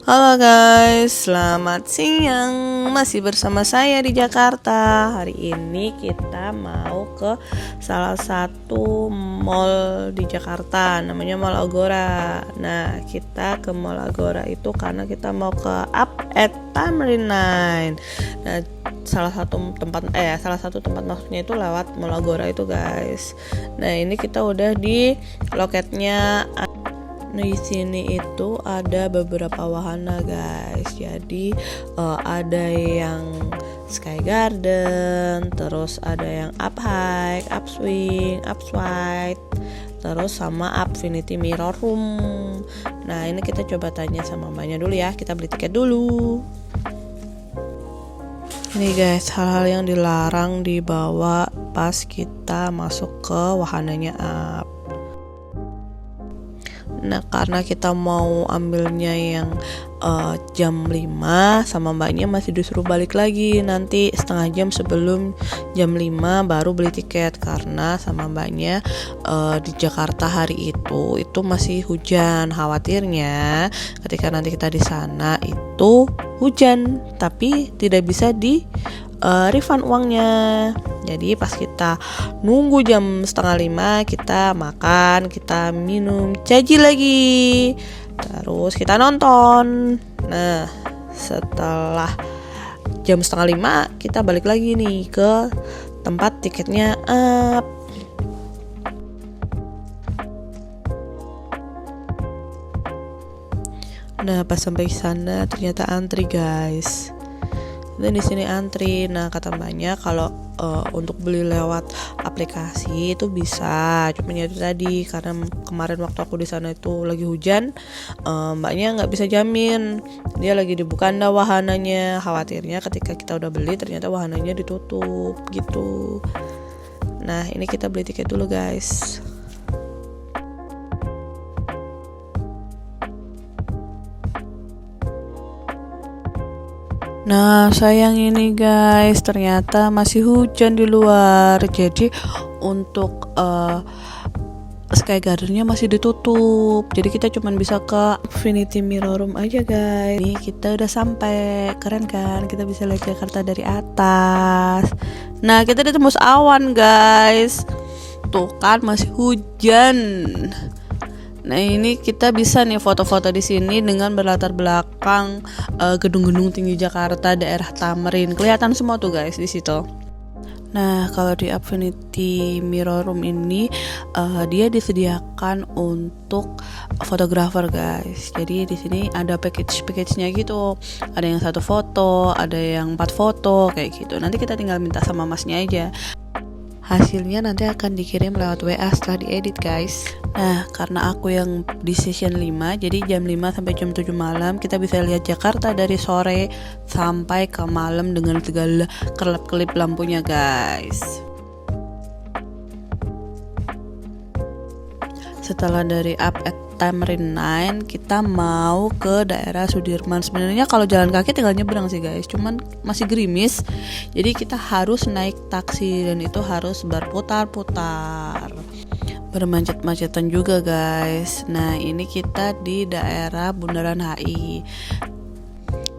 Halo guys, selamat siang. Masih bersama saya di Jakarta. Hari ini kita mau ke salah satu mall di Jakarta, namanya Mall Agora. Nah, kita ke Mall Agora itu karena kita mau ke Up at Tamrin 9. Nah, salah satu tempat masuknya itu lewat Mall Agora itu, guys. Nah, ini kita udah di loketnya. Nah, di sini itu ada beberapa wahana, guys. Jadi ada yang Sky Garden, terus ada yang Up Hike, Up Swing, Up Slide, terus sama Upfinity Mirror Room. Nah, ini kita coba tanya sama mbaknya dulu ya. Kita beli tiket dulu. Ini guys, hal-hal yang dilarang dibawa pas kita masuk ke wahananya Up. Nah, karena kita mau ambilnya yang jam 5, sama mbaknya masih disuruh balik lagi nanti setengah jam sebelum jam 5 baru beli tiket, karena sama mbaknya di Jakarta hari itu masih hujan. Khawatirnya ketika nanti kita di sana itu hujan tapi tidak bisa di refund uangnya. Jadi pas kita nunggu jam setengah 5, kita makan, kita minum, caji lagi, terus kita nonton. Nah, setelah jam setengah 5 kita balik lagi nih ke tempat tiketnya Up. Nah, pas sampai sana ternyata antri, guys. Dan di sini antri. Nah, kata mbaknya kalau untuk beli lewat aplikasi itu bisa, cuman ya itu tadi karena kemarin waktu aku di sana itu lagi hujan, mbaknya nggak bisa jamin dia lagi dibuka nggak wahananya. Khawatirnya ketika kita udah beli ternyata wahananya ditutup gitu. Nah, ini kita beli tiket dulu, guys. Nah, sayang ini guys, ternyata masih hujan di luar. Jadi untuk Sky Garden-nya masih ditutup. Jadi kita cuma bisa ke Infinity Mirror Room aja, guys. Ini kita udah sampai. Keren kan? Kita bisa lihat Jakarta dari atas. Nah, kita udah tembus awan, guys. Tuh kan masih hujan. Nah, ini kita bisa nih foto-foto di sini dengan berlatar belakang gedung-gedung tinggi Jakarta, daerah Tamrin. Kelihatan semua tuh, guys, di situ. Nah, kalau di Upfinity Mirror Room ini dia disediakan untuk fotografer, guys. Jadi di sini ada package-nya gitu. Ada yang 1 foto, ada yang 4 foto kayak gitu. Nanti kita tinggal minta sama masnya aja. Hasilnya nanti akan dikirim lewat WA setelah diedit, guys. Nah, karena aku yang di session 5, jadi jam 5 sampai jam 7 malam kita bisa lihat Jakarta dari sore sampai ke malam dengan segala kelap-kelip lampunya, guys. Setelah dari Up at Tamrin 9, kita mau ke daerah Sudirman. Sebenarnya kalau jalan kaki tinggal nyebrang sih, guys, cuman masih gerimis, jadi kita harus naik taksi dan itu harus berputar-putar, bermacet-macetan juga, guys. Nah, ini kita di daerah Bundaran HI.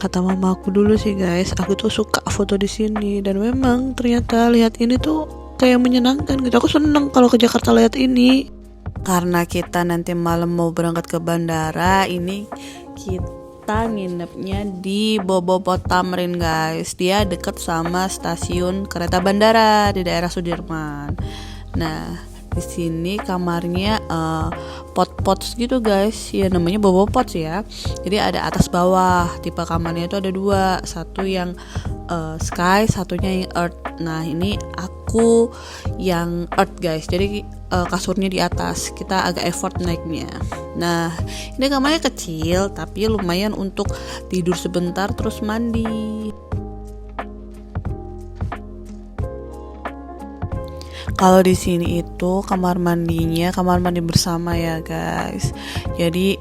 Kata mama aku dulu sih, guys, aku tuh suka foto di sini dan memang ternyata lihat ini tuh kayak menyenangkan gitu. Aku seneng kalau ke Jakarta lihat ini. Karena kita nanti malam mau berangkat ke bandara, ini kita nginepnya di Bobobot Tamrin, guys. Dia deket sama stasiun kereta bandara di daerah Sudirman. Nah, di sini kamarnya pot-pot gitu, guys. Ya namanya Bobobot ya. Jadi ada atas bawah. Tipe kamarnya itu ada 2, satu yang sky, satunya yang earth. Nah, ini aku yang earth, guys. Jadi kasurnya di atas, kita agak effort naiknya. Nah, ini kamarnya kecil tapi lumayan untuk tidur sebentar terus mandi. Kalau di sini itu kamar mandinya kamar mandi bersama ya, guys. Jadi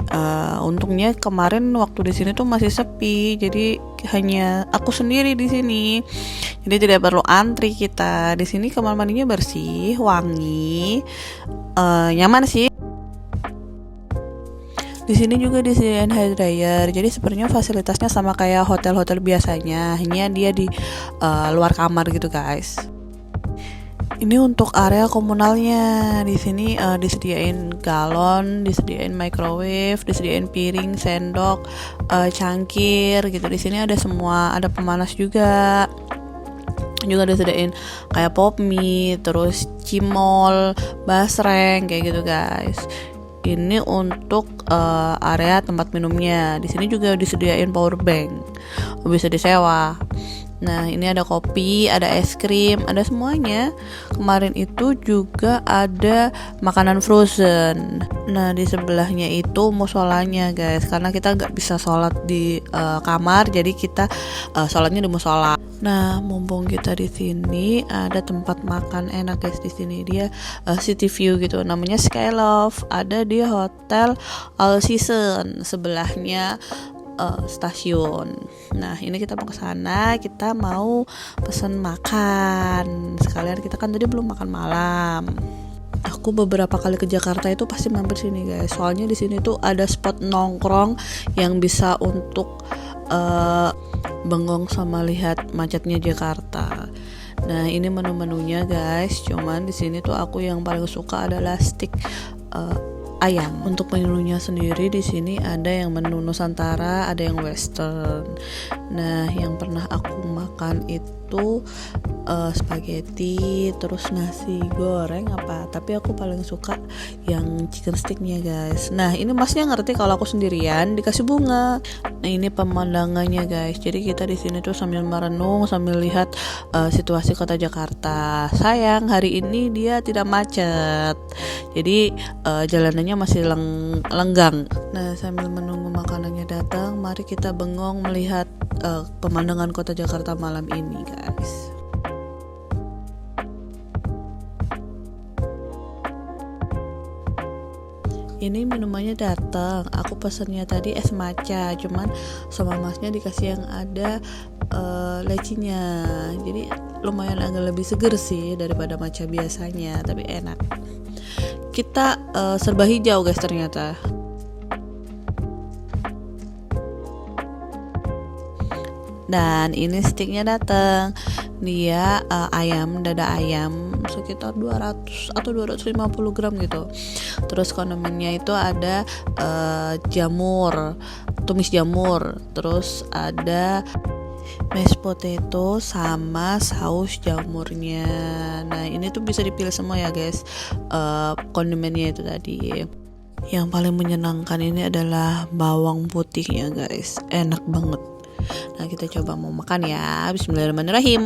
untungnya kemarin waktu di sini tuh masih sepi, jadi hanya aku sendiri di sini. Jadi tidak perlu antri kita. Di sini kamar mandinya bersih, wangi, nyaman sih. Di sini juga disediain hair dryer. Jadi sebenarnya fasilitasnya sama kayak hotel-hotel biasanya, hanya dia di luar kamar gitu, guys. Ini untuk area komunalnya. Di sini disediain galon, disediain microwave, disediain piring, sendok, cangkir gitu. Di sini ada semua, ada pemanas juga. Juga disediain kayak pop mie, terus cimol, basreng kayak gitu, guys. Ini untuk area tempat minumnya. Di sini juga disediain power bank, bisa disewa. Nah, ini ada kopi, ada es krim, ada semuanya. Kemarin itu juga ada makanan frozen. Nah, di sebelahnya itu musolanya, guys. Karena kita nggak bisa sholat di kamar, jadi kita sholatnya di musola. Nah, mumpung kita di sini, ada tempat makan enak, guys. Di sini dia city view gitu, namanya Skyloft. Ada di Hotel All Season, sebelahnya stasiun. Nah, ini kita mau ke sana, kita mau pesan makan. Sekalian kita kan tadi belum makan malam. Aku beberapa kali ke Jakarta itu pasti mampir sini, guys. Soalnya di sini tuh ada spot nongkrong yang bisa untuk bengong sama lihat macetnya Jakarta. Nah, ini menu-menunya, guys. Cuman di sini tuh aku yang paling suka adalah steak ayam. Untuk menunya sendiri di sini ada yang menu Nusantara, ada yang Western. Nah, yang pernah aku makan itu spaghetti, terus nasi goreng apa. Tapi aku paling suka yang chicken sticknya, guys. Nah, ini masnya ngerti kalau aku sendirian dikasih bunga. Nah, ini pemandangannya, guys. Jadi kita di sini tuh sambil merenung, sambil lihat situasi kota Jakarta. Sayang hari ini dia tidak macet. Jadi jalanannya masih lenggang. Nah, sambil menunggu makanannya datang, mari kita bengong melihat pemandangan kota Jakarta malam ini, guys. Ini minumannya datang. Aku pesennya tadi es matcha, cuman sama masnya dikasih yang ada lecinya. Jadi lumayan agak lebih seger sih daripada matcha biasanya, tapi enak. Kita serba hijau, guys, ternyata. Dan ini sticknya datang. Dia ayam, dada ayam sekitar 200 atau 250 gram gitu. Terus kondimennya itu ada jamur, tumis jamur. Terus ada mashed potato sama saus jamurnya. Nah, ini tuh bisa dipilih semua ya, guys. Kondimennya itu tadi. Yang paling menyenangkan ini adalah bawang putihnya, guys. Enak banget. Nah, kita coba mau makan ya. Bismillahirrahmanirrahim.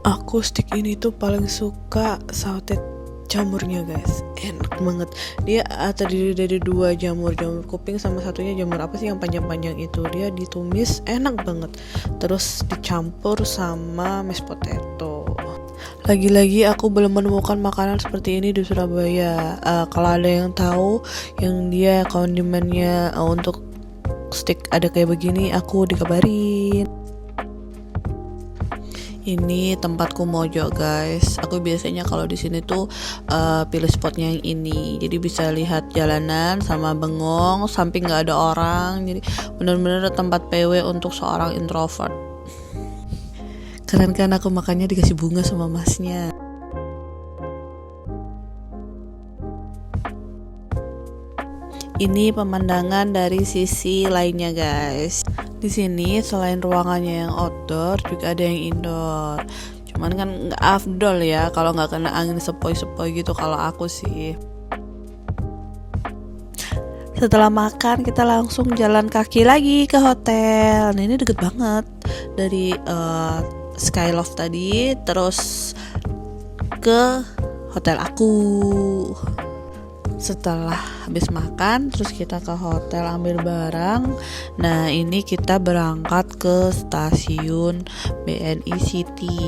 Aku stick ini tuh paling suka saute jamurnya, guys. Enak banget. Dia terdiri dari 2 jamur kuping sama satunya jamur apa sih yang panjang-panjang itu. Dia ditumis, enak banget. Terus dicampur sama mashed potato. Lagi-lagi aku belum menemukan makanan seperti ini di Surabaya. Kalau ada yang tahu yang dia kondimennya untuk stick ada kayak begini, aku dikabarin. Ini tempatku mojo, guys. Aku biasanya kalau di sini tuh pilih spotnya yang ini. Jadi bisa lihat jalanan sama bengong, samping nggak ada orang. Jadi benar-benar tempat PW untuk seorang introvert. Keren kan aku makannya dikasih bunga sama masnya. Ini pemandangan dari sisi lainnya, guys. Di sini selain ruangannya yang outdoor, juga ada yang indoor. Cuman kan nggak afdol ya kalau nggak kena angin sepoi-sepoi gitu kalau aku sih. Setelah makan kita langsung jalan kaki lagi ke hotel. Nah, ini deket banget dari Skyloft tadi, terus ke hotel aku. Setelah habis makan, terus kita ke hotel ambil barang. Nah, ini kita berangkat ke stasiun BNI City,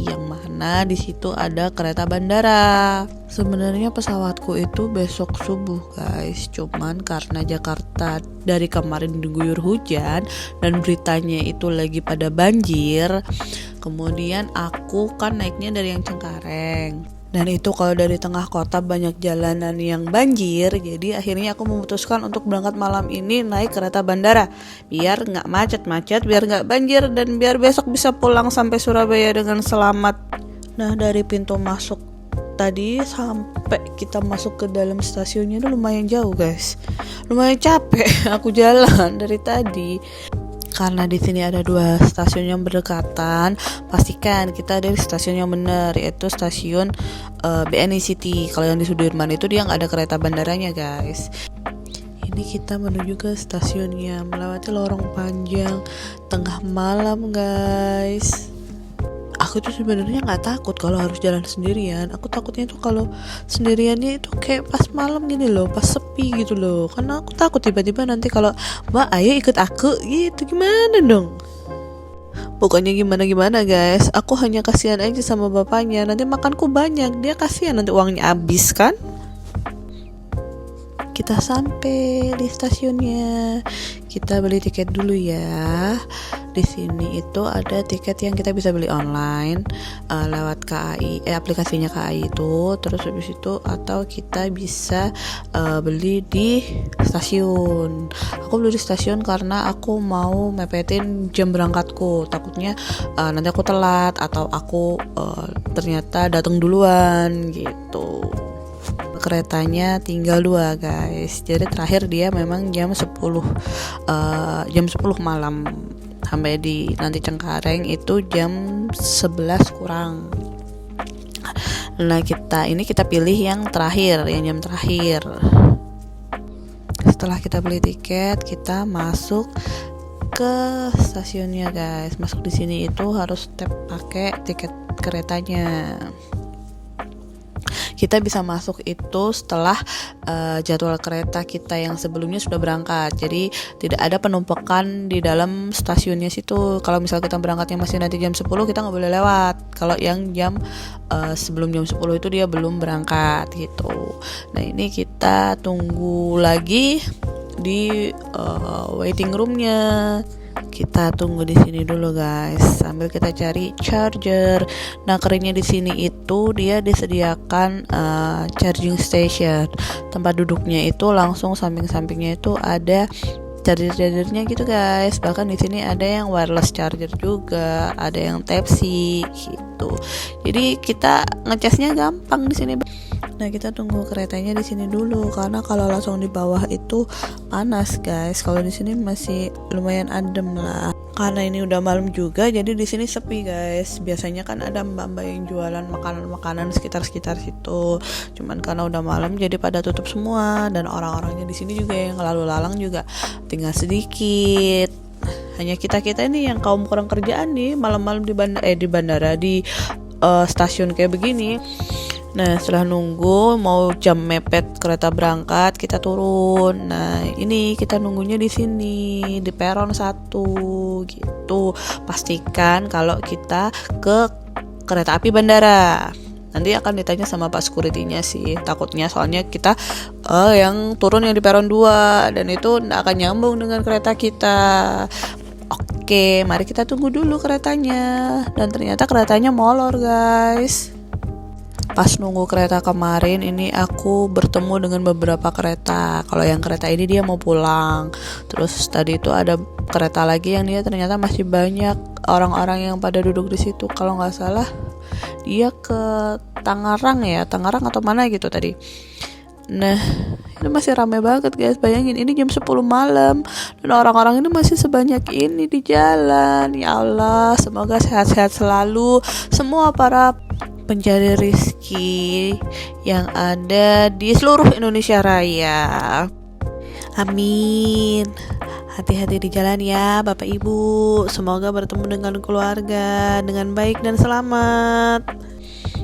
yang mana di situ ada kereta bandara. Sebenarnya pesawatku itu besok subuh, guys. Cuman karena Jakarta dari kemarin diguyur hujan dan beritanya itu lagi pada banjir, kemudian aku kan naiknya dari yang Cengkareng. Dan itu kalau dari tengah kota banyak jalanan yang banjir, jadi akhirnya aku memutuskan untuk berangkat malam ini naik kereta bandara. Biar gak macet-macet, biar gak banjir, dan biar besok bisa pulang sampai Surabaya dengan selamat. Nah, dari pintu masuk tadi sampai kita masuk ke dalam stasiunnya itu lumayan jauh guys. Lumayan capek aku jalan dari tadi. Karena di sini ada 2 stasiun yang berdekatan, pastikan kita ada di stasiun yang benar, yaitu stasiun BNI City. Kalau yang di Sudirman itu dia nggak ada kereta bandaranya guys. Ini kita menuju ke stasiunnya, melewati lorong panjang tengah malam guys. Aku tuh sebenarnya nggak takut kalau harus jalan sendirian. Aku takutnya tuh kalau sendiriannya itu kayak pas malam gini loh, pas sepi gitu loh. Karena aku takut tiba-tiba nanti kalau Mbak ayo ikut aku gitu, gimana dong? Bukannya gimana-gimana guys, aku hanya kasihan aja sama bapaknya. Nanti makanku banyak, dia kasihan nanti uangnya habis kan. Kita sampai di stasiunnya. Kita beli tiket dulu ya. Di sini itu ada tiket yang kita bisa beli online lewat KAI, aplikasinya KAI itu. Terus habis itu atau kita bisa beli di stasiun. Aku beli di stasiun karena aku mau mepetin jam berangkatku. Takutnya nanti aku telat atau aku ternyata datang duluan gitu. Keretanya tinggal 2 guys. Jadi terakhir dia memang jam 10 malam. Sampai di nanti Cengkareng itu jam 11 kurang. Nah, kita pilih yang terakhir, yang jam terakhir. Setelah kita beli tiket, kita masuk ke stasiunnya guys. Masuk di sini itu harus tap pakai tiket keretanya. Kita bisa masuk itu setelah jadwal kereta kita yang sebelumnya sudah berangkat. Jadi tidak ada penumpukan di dalam stasiunnya situ. Kalau misal kita berangkatnya masih nanti jam 10, kita nggak boleh lewat. Kalau yang jam sebelum jam 10 itu dia belum berangkat gitu. Nah, ini kita tunggu lagi di waiting roomnya. Kita tunggu di sini dulu guys, sambil kita cari charger. Nah, kerennya di sini itu dia disediakan charging station. Tempat duduknya itu langsung samping-sampingnya itu ada charger-chargernya gitu guys. Bahkan di sini ada yang wireless charger juga, ada yang Type-C gitu. Jadi kita ngecasnya gampang di sini. Nah, kita tunggu keretanya di sini dulu karena kalau langsung di bawah itu panas guys. Kalau di sini masih lumayan adem lah. Karena ini udah malam juga, jadi di sini sepi guys. Biasanya kan ada mbak-mbak yang jualan makanan-makanan sekitar-sekitar situ. Cuman karena udah malam jadi pada tutup semua, dan orang-orangnya di sini juga yang lalu lalang juga tinggal sedikit. Hanya kita-kita ini yang kaum kurang kerjaan nih malam-malam di bandara di stasiun kayak begini. Nah, setelah nunggu mau jam mepet kereta berangkat, kita turun. Nah, ini kita nunggunya di sini di peron 1 gitu. Pastikan kalau kita ke kereta api bandara. Nanti akan ditanya sama Pak Security-nya sih. Takutnya soalnya kita yang turun yang di peron 2 dan itu nggak akan nyambung dengan kereta kita. Oke, mari kita tunggu dulu keretanya. Dan ternyata keretanya molor guys. Pas nunggu kereta kemarin ini aku bertemu dengan beberapa kereta. Kalau yang kereta ini dia mau pulang. Terus tadi itu ada kereta lagi yang dia ternyata masih banyak orang-orang yang pada duduk di situ. Kalau nggak salah dia ke Tangerang atau mana gitu tadi. Nah, ini masih ramai banget guys. Bayangin ini jam 10 malam dan orang-orang ini masih sebanyak ini di jalan. Ya Allah, semoga sehat-sehat selalu semua para pencari rezeki yang ada di seluruh Indonesia Raya. Amin. Hati-hati di jalan ya Bapak Ibu. Semoga bertemu dengan keluarga dengan baik dan selamat.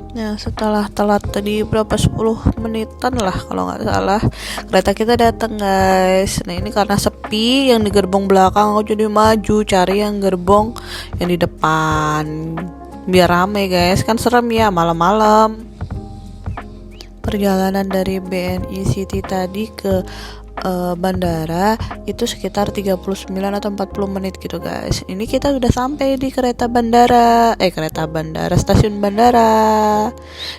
Nah, setelah telat tadi berapa 10 menitan lah kalau nggak salah, kereta kita datang guys. Nah, ini karena sepi yang di gerbong belakang, aku jadi maju cari yang gerbong yang di depan biar rame guys, kan serem ya malam-malam. Perjalanan dari BNI City tadi ke bandara itu sekitar 39 atau 40 menit gitu guys. Ini kita udah sampai di stasiun bandara.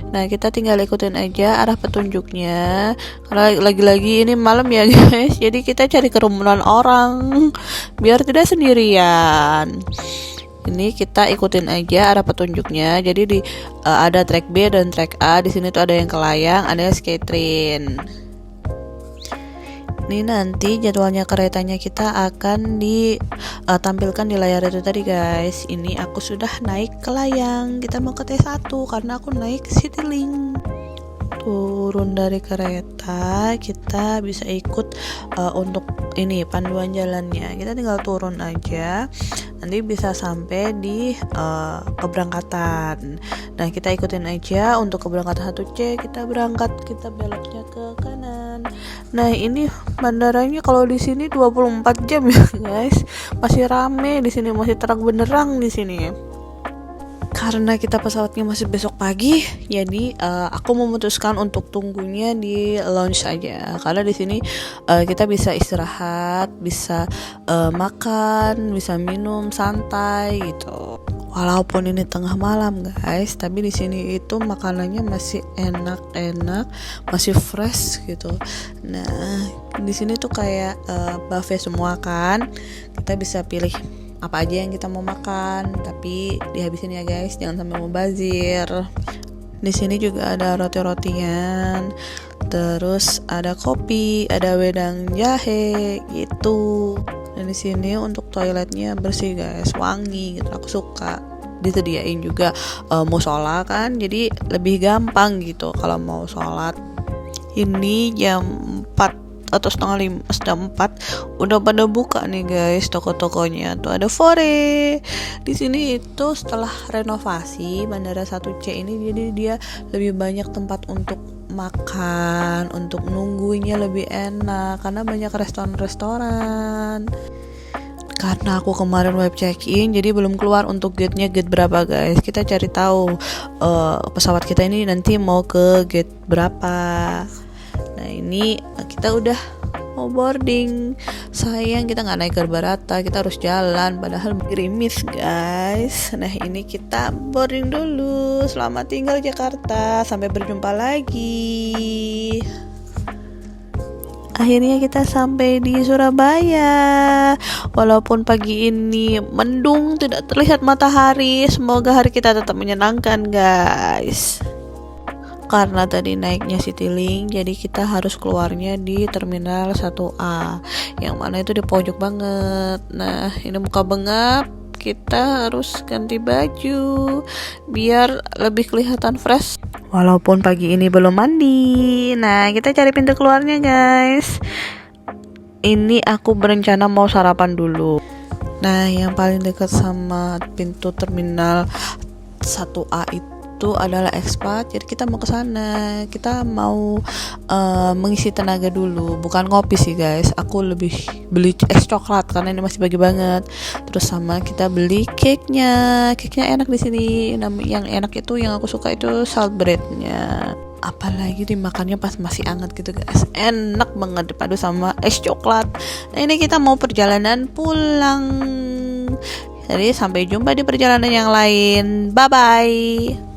Nah, kita tinggal ikutin aja arah petunjuknya. Karena lagi-lagi ini malam ya guys, jadi kita cari kerumunan orang biar tidak sendirian. Ini kita ikutin aja arah petunjuknya. Jadi ada track B dan track A. Di sini tuh ada yang ke layang, ada yang skate train. Ini nanti jadwalnya keretanya kita akan ditampilkan di layar itu tadi guys. Ini aku sudah naik ke layang. Kita mau ke T1 karena aku naik Citylink. Turun dari kereta, kita bisa ikut untuk ini panduan jalannya. Kita tinggal turun aja, nanti bisa sampai di keberangkatan. Nah, kita ikutin aja untuk keberangkatan 1C. Kita berangkat, kita beloknya ke kanan. Nah, ini bandaranya kalau di sini 24 jam ya guys, masih rame di sini, masih terang benderang di sini. Karena kita pesawatnya masih besok pagi, jadi aku memutuskan untuk tunggunya di lounge aja. Karena di sini kita bisa istirahat, bisa makan, bisa minum santai gitu. Walaupun ini tengah malam guys, tapi di sini itu makanannya masih enak-enak, masih fresh gitu. Nah, di sini tuh kayak buffet semua kan. Kita bisa pilih apa aja yang kita mau makan, tapi dihabisin ya guys, jangan sampai mubazir. Di sini juga ada roti-rotian, terus ada kopi, ada wedang jahe gitu. Dan di sini untuk toiletnya bersih guys, wangi gitu, aku suka. Disediain juga musola kan, jadi lebih gampang gitu kalau mau sholat. Ini jam 4 atau setengah 4 udah pada buka nih guys toko-tokonya. Tuh ada Fore. Di sini itu setelah renovasi Bandara 1C ini, jadi dia lebih banyak tempat untuk makan, untuk nunggunya lebih enak karena banyak restoran-restoran. Karena aku kemarin web check-in, jadi belum keluar untuk gate berapa guys. Kita cari tahu pesawat kita ini nanti mau ke gate berapa. Nah, ini kita udah mau boarding. Sayang kita nggak naik Garbarata, kita harus jalan padahal gerimis guys. Nah, ini kita boarding dulu. Selamat tinggal Jakarta, sampai berjumpa lagi. Akhirnya kita sampai di Surabaya. Walaupun pagi ini mendung, tidak terlihat matahari, semoga hari kita tetap menyenangkan guys. Karena tadi naiknya Citylink, jadi kita harus keluarnya di Terminal 1A, yang mana itu di pojok banget. Nah, ini muka bengap, kita harus ganti baju biar lebih kelihatan fresh. Walaupun pagi ini belum mandi. Nah, kita cari pintu keluarnya guys. Ini aku berencana mau sarapan dulu. Nah, yang paling dekat sama pintu Terminal 1A itu adalah expat, jadi kita mau ke sana. Kita mau mengisi tenaga dulu, bukan ngopi sih guys. Aku lebih beli es coklat karena ini masih pagi banget. Terus sama kita beli cake-nya enak di sini. Yang enak itu, yang aku suka itu salt bread-nya. Apalagi dimakannya pas masih hangat gitu guys, enak banget dipadu sama es coklat. Nah, ini kita mau perjalanan pulang. Jadi sampai jumpa di perjalanan yang lain. Bye bye.